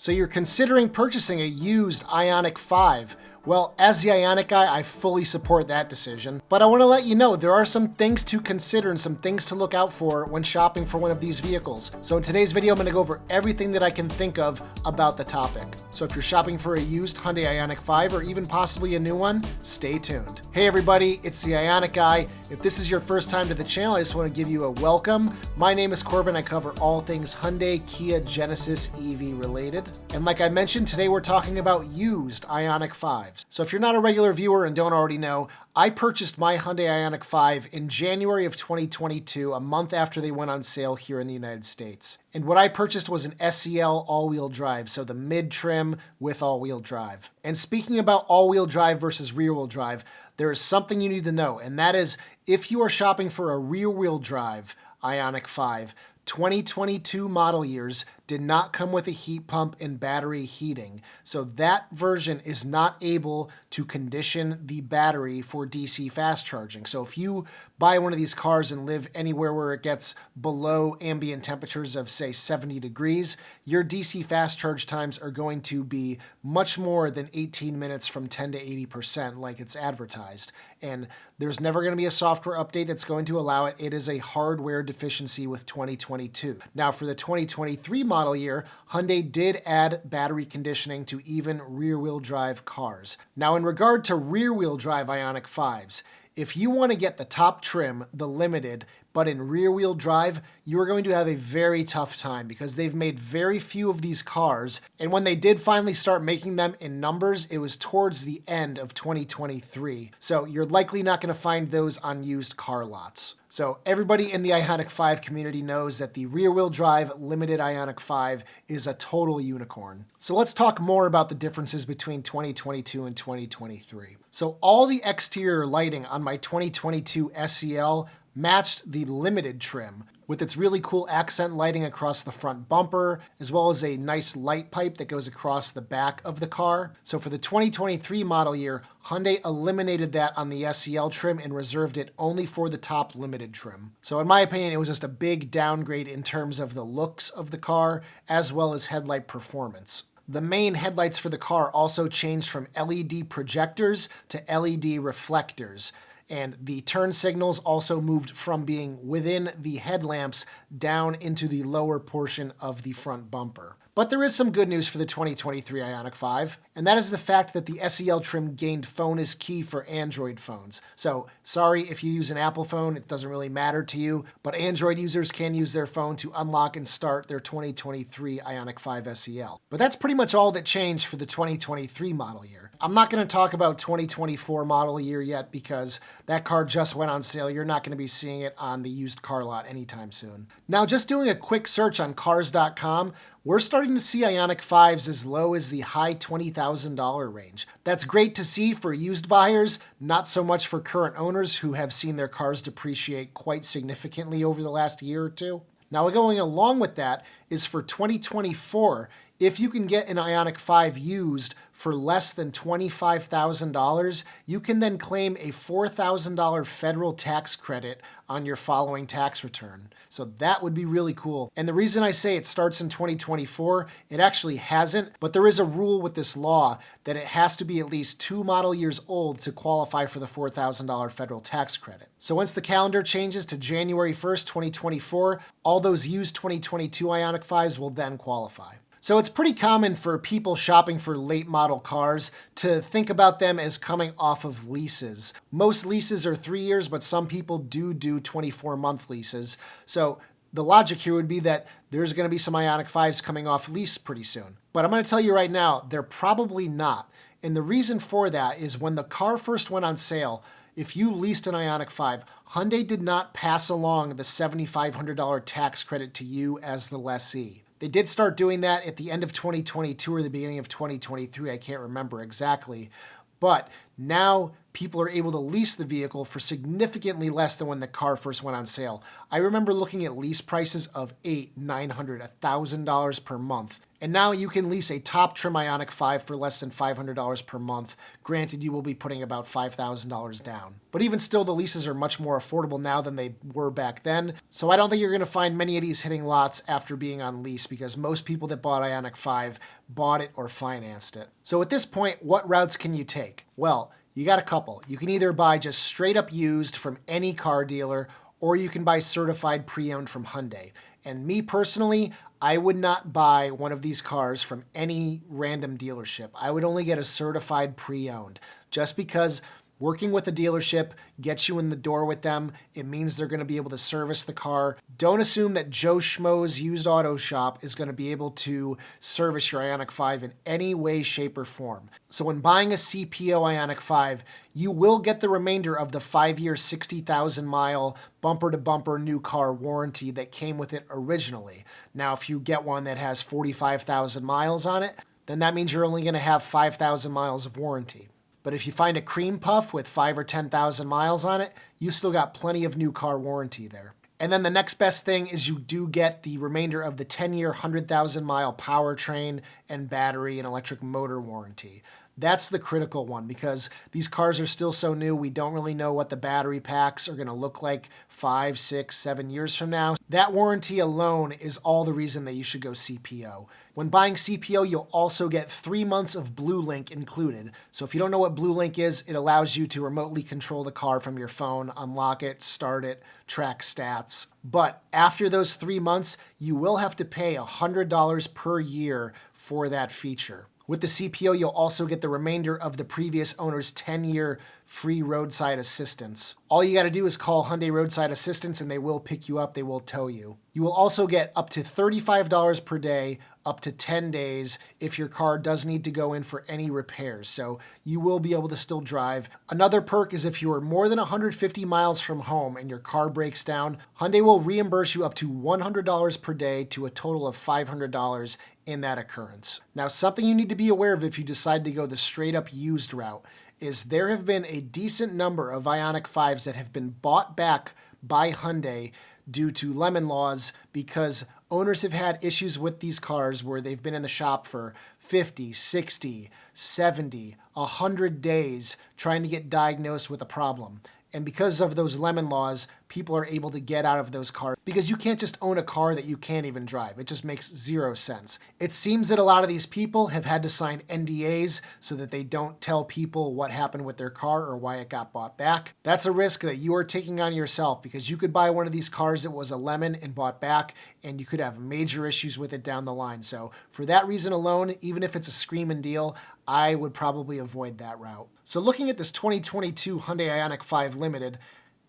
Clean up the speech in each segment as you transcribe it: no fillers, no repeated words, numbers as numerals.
So you're considering purchasing a used Ioniq 5. Well, as the Ioniq guy, I fully support that decision. But I want to let you know there are some things to consider and some things to look out for when shopping for one of these vehicles. So in today's video, I'm going to go over everything that I can think of about the topic. So if you're shopping for a used Hyundai Ioniq 5 or even possibly a new one, stay tuned. Hey everybody, it's the Ioniq guy. If this is your first time to the channel, I just want to give you a welcome. My name is Corbin. I cover all things Hyundai, Kia, Genesis, EV related. And like I mentioned, today we're talking about used Ioniq 5s. So if you're not a regular viewer and don't already know, I purchased my Hyundai Ioniq 5 in January of 2022, a month after they went on sale here in the United States. And what I purchased was an SEL all-wheel drive, so the mid-trim with all-wheel drive. And speaking about all-wheel drive versus rear-wheel drive, there is something you need to know, and that is if you are shopping for a rear-wheel drive Ioniq 5, 2022 model years did not come with a heat pump and battery heating. So that version is not able to condition the battery for DC fast charging. So if you buy one of these cars and live anywhere where it gets below ambient temperatures of say 70 degrees, your DC fast charge times are going to be much more than 18 minutes from 10 to 80% like it's advertised. And there's never going to be a software update that's going to allow it. It is a hardware deficiency with 2022. Now for the 2023 model year, Hyundai did add battery conditioning to even rear-wheel drive cars. Now in regard to rear-wheel drive Ioniq 5s, if you want to get the top trim, the Limited, but in rear-wheel drive, you are going to have a very tough time because they've made very few of these cars, and when they did finally start making them in numbers, it was towards the end of 2023. So you're likely not going to find those on used car lots. So everybody in the Ioniq 5 community knows that the rear-wheel drive Limited Ioniq 5 is a total unicorn. So let's talk more about the differences between 2022 and 2023. So all the exterior lighting on my 2022 SEL matched the Limited trim with its really cool accent lighting across the front bumper, as well as a nice light pipe that goes across the back of the car. So for the 2023 model year, Hyundai eliminated that on the SEL trim and reserved it only for the top Limited trim. So in my opinion, it was just a big downgrade in terms of the looks of the car, as well as headlight performance. The main headlights for the car also changed from LED projectors to LED reflectors. And the turn signals also moved from being within the headlamps down into the lower portion of the front bumper. But there is some good news for the 2023 Ioniq 5, and that is the fact that the SEL trim gained Phone is Key for Android phones. So sorry if you use an Apple phone, it doesn't really matter to you, but Android users can use their phone to unlock and start their 2023 Ioniq 5 SEL. But that's pretty much all that changed for the 2023 model year. I'm not going to talk about 2024 model year yet because that car just went on sale. You're not going to be seeing it on the used car lot anytime soon. Now, just doing a quick search on cars.com, we're starting to see Ioniq 5s as low as the high $20,000 range. That's great to see for used buyers, not so much for current owners who have seen their cars depreciate quite significantly over the last year or two. Now, going along with that is for 2024, if you can get an Ioniq 5 used for less than $25,000, you can then claim a $4,000 federal tax credit on your following tax return. So that would be really cool. And the reason I say it starts in 2024, it actually hasn't, but there is a rule with this law that it has to be at least 2 model years old to qualify for the $4,000 federal tax credit. So once the calendar changes to January 1st, 2024, all those used 2022 Ioniq 5s will then qualify. So it's pretty common for people shopping for late model cars to think about them as coming off of leases. Most leases are 3 years, but some people do 24-month leases. So the logic here would be that there's going to be some Ioniq 5s coming off lease pretty soon. But I'm going to tell you right now, they're probably not. And the reason for that is when the car first went on sale, if you leased an Ioniq 5, Hyundai did not pass along the $7,500 tax credit to you as the lessee. They did start doing that at the end of 2022 or the beginning of 2023. I can't remember exactly. But now people are able to lease the vehicle for significantly less than when the car first went on sale. I remember looking at lease prices of $800, $900, $1,000 per month. And now you can lease a top trim Ioniq 5 for less than $500 per month. Granted, you will be putting about $5,000 down. But even still, the leases are much more affordable now than they were back then. So I don't think you're going to find many of these hitting lots after being on lease, because most people that bought Ioniq 5 bought it or financed it. So at this point, what routes can you take? Well, you got a couple. You can either buy just straight up used from any car dealer, or you can buy certified pre-owned from Hyundai. And me personally, I would not buy one of these cars from any random dealership. I would only get a certified pre-owned, just because working with a dealership gets you in the door with them. It means they're going to be able to service the car. Don't assume that Joe Schmo's used auto shop is going to be able to service your Ioniq 5 in any way, shape, or form. So when buying a CPO Ioniq 5, you will get the remainder of the 5-year, 60,000-mile bumper-to-bumper new car warranty that came with it originally. Now, if you get one that has 45,000 miles on it, then that means you're only going to have 5,000 miles of warranty. But if you find a cream puff with 5,000 or 10,000 miles on it, you still got plenty of new car warranty there. And then the next best thing is you do get the remainder of the 10-year, 100,000-mile powertrain and battery and electric motor warranty. That's the critical one, because these cars are still so new, we don't really know what the battery packs are going to look like 5, 6, 7 years from now. That warranty alone is all the reason that you should go CPO. When buying CPO, you'll also get 3 months of Blue Link included. So if you don't know what Blue Link is, it allows you to remotely control the car from your phone, unlock it, start it, track stats. But after those 3 months, you will have to pay $100 per year for that feature. With the CPO, you'll also get the remainder of the previous owner's 10-year free roadside assistance. All you got to do is call Hyundai Roadside Assistance and they will pick you up, they will tow you. You will also get up to $35 per day, up to 10 days if your car does need to go in for any repairs. So you will be able to still drive. Another perk is if you are more than 150 miles from home and your car breaks down, Hyundai will reimburse you up to $100 per day to a total of $500 in that occurrence. Now, something you need to be aware of if you decide to go the straight up used route is there have been a decent number of Ioniq 5s that have been bought back by Hyundai due to lemon laws, because owners have had issues with these cars where they've been in the shop for 50, 60, 70, 100 days trying to get diagnosed with a problem. And because of those lemon laws, people are able to get out of those cars, because you can't just own a car that you can't even drive. It just makes zero sense. It seems that a lot of these people have had to sign NDAs so that they don't tell people what happened with their car or why it got bought back. That's a risk that you are taking on yourself, because you could buy one of these cars that was a lemon and bought back, and you could have major issues with it down the line. So for that reason alone, even if it's a screaming deal, I would probably avoid that route. So looking at this 2022 Hyundai Ioniq 5 Limited,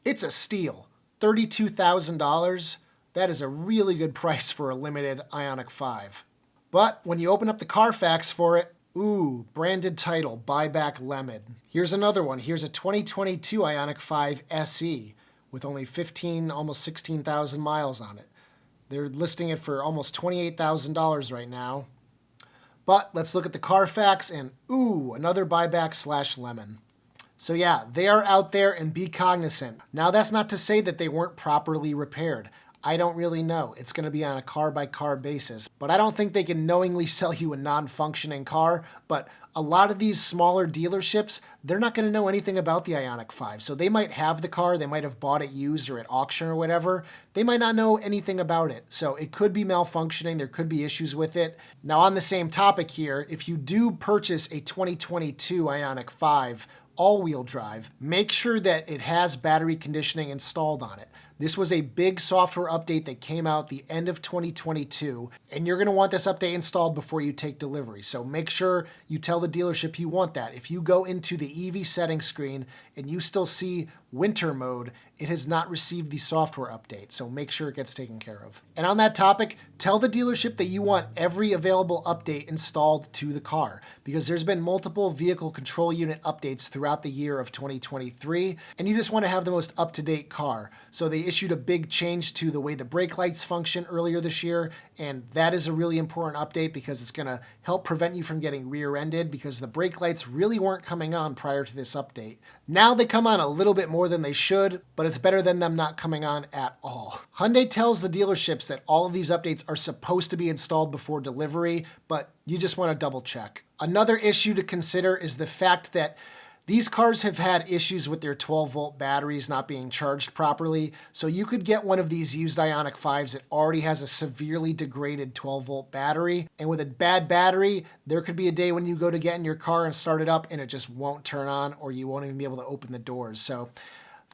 it's a steal. $32,000. That is a really good price for a limited Ioniq 5. But when you open up the Carfax for it, ooh, branded title, buyback lemon. Here's another one. Here's a 2022 Ioniq 5 SE with only 15, almost 16,000 miles on it. They're listing it for almost $28,000 right now. But let's look at the Carfax and ooh, another buyback / lemon. So yeah, they are out there, and be cognizant. Now that's not to say that they weren't properly repaired. I don't really know. It's going to be on a car-by-car basis. But I don't think they can knowingly sell you a non-functioning car. But a lot of these smaller dealerships, they're not going to know anything about the Ioniq 5. So they might have the car, they might have bought it used or at auction or whatever. They might not know anything about it. So it could be malfunctioning, there could be issues with it. Now on the same topic here, if you do purchase a 2022 Ioniq 5 all-wheel drive, make sure that it has battery conditioning installed on it. This was a big software update that came out the end of 2022, and you're going to want this update installed before you take delivery. So make sure you tell the dealership you want that. If you go into the EV settings screen and you still see winter mode, it has not received the software update, so make sure it gets taken care of. And on that topic, tell the dealership that you want every available update installed to the car, because there's been multiple vehicle control unit updates throughout the year of 2023, and you just want to have the most up-to-date car. So they issued a big change to the way the brake lights function earlier this year, and that is a really important update because it's going to help prevent you from getting rear-ended, because the brake lights really weren't coming on prior to this update. Now they come on a little bit more more than they should, but it's better than them not coming on at all. Hyundai tells the dealerships that all of these updates are supposed to be installed before delivery, but you just want to double check. Another issue to consider is the fact that these cars have had issues with their 12-volt batteries not being charged properly, so you could get one of these used Ioniq 5s that already has a severely degraded 12-volt battery, and with a bad battery, there could be a day when you go to get in your car and start it up and it just won't turn on, or you won't even be able to open the doors. So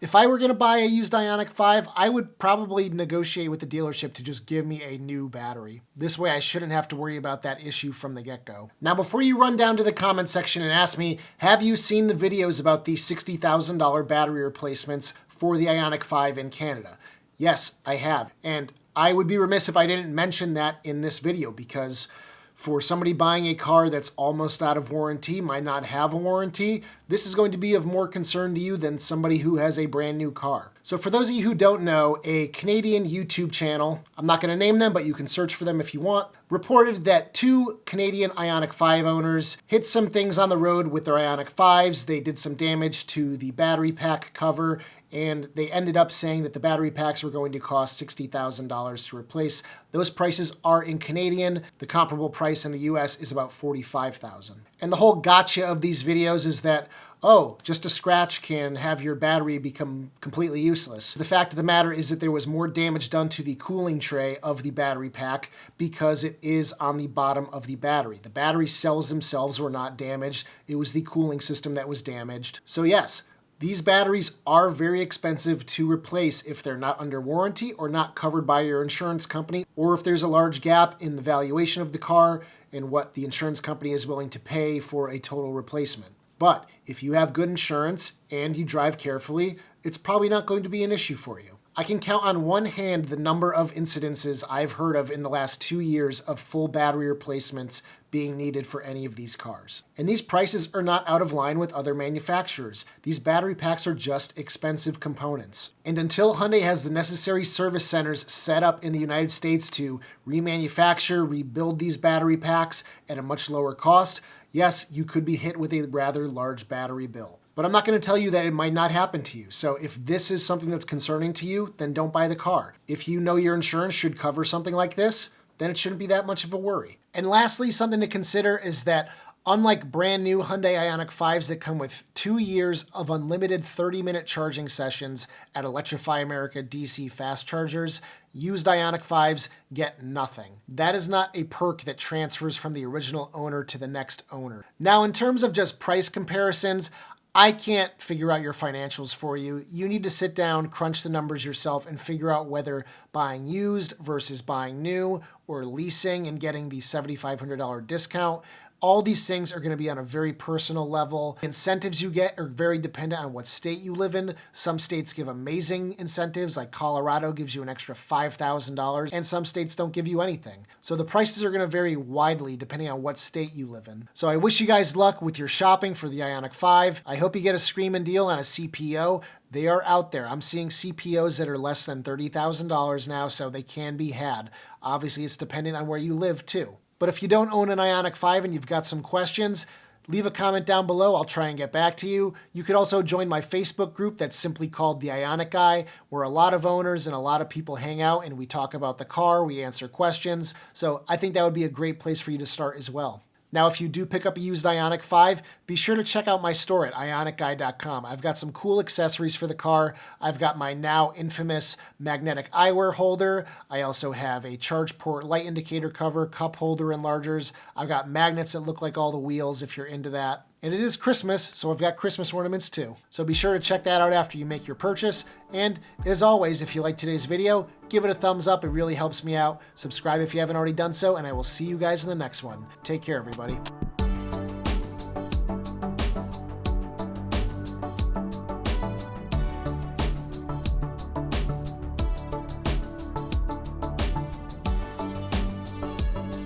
if I were going to buy a used Ioniq 5, I would probably negotiate with the dealership to just give me a new battery. This way I shouldn't have to worry about that issue from the get-go. Now, before you run down to the comment section and ask me, have you seen the videos about these $60,000 battery replacements for the Ioniq 5 in Canada? Yes, I have. And I would be remiss if I didn't mention that in this video, because for somebody buying a car that's almost out of warranty, might not have a warranty, this is going to be of more concern to you than somebody who has a brand new car. So for those of you who don't know, a Canadian YouTube channel, I'm not going to name them, but you can search for them if you want, reported that 2 Canadian Ioniq 5 owners hit some things on the road with their Ioniq 5s. They did some damage to the battery pack cover, and they ended up saying that the battery packs were going to cost $60,000 to replace. Those prices are in Canadian. The comparable price in the US is about $45,000. And the whole gotcha of these videos is that, oh, just a scratch can have your battery become completely useless. The fact of the matter is that there was more damage done to the cooling tray of the battery pack because it is on the bottom of the battery. The battery cells themselves were not damaged. It was the cooling system that was damaged. So yes, these batteries are very expensive to replace if they're not under warranty or not covered by your insurance company, or if there's a large gap in the valuation of the car and what the insurance company is willing to pay for a total replacement. But if you have good insurance and you drive carefully, it's probably not going to be an issue for you. I can count on one hand the number of incidences I've heard of in the last 2 years of full battery replacements being needed for any of these cars. And these prices are not out of line with other manufacturers. These battery packs are just expensive components. And until Hyundai has the necessary service centers set up in the United States to remanufacture, rebuild these battery packs at a much lower cost, yes, you could be hit with a rather large battery bill. But I'm not going to tell you that it might not happen to you. So if this is something that's concerning to you, then don't buy the car. If you know your insurance should cover something like this, then it shouldn't be that much of a worry. And lastly, something to consider is that unlike brand new Hyundai Ioniq 5s that come with 2 years of unlimited 30-minute charging sessions at Electrify America DC fast chargers, used Ioniq 5s get nothing. That is not a perk that transfers from the original owner to the next owner. Now, in terms of just price comparisons, I can't figure out your financials for you. You need to sit down, crunch the numbers yourself, and figure out whether buying used versus buying new or leasing and getting the $7,500 discount. All these things are going to be on a very personal level. Incentives you get are very dependent on what state you live in. Some states give amazing incentives, like Colorado gives you an extra $5,000, and some states don't give you anything. So the prices are going to vary widely depending on what state you live in. So I wish you guys luck with your shopping for the Ioniq 5. I hope you get a screaming deal on a CPO. They are out there. I'm seeing CPOs that are less than $30,000 now, so they can be had. Obviously, it's dependent on where you live too. But if you don't own an Ioniq 5 and you've got some questions, leave a comment down below. I'll try and get back to you. You could also join my Facebook group that's simply called The Ioniq Guy, where a lot of owners and a lot of people hang out and we talk about the car, we answer questions. So I think that would be a great place for you to start as well. Now, if you do pick up a used Ioniq 5, be sure to check out my store at ioniqguy.com. I've got some cool accessories for the car. I've got my now infamous magnetic eyewear holder. I also have a charge port light indicator cover, cup holder enlargers. I've got magnets that look like all the wheels if you're into that. And it is Christmas, so I've got Christmas ornaments too. So be sure to check that out after you make your purchase. And as always, if you liked today's video, give it a thumbs up. It really helps me out. Subscribe if you haven't already done so, and I will see you guys in the next one. Take care, everybody.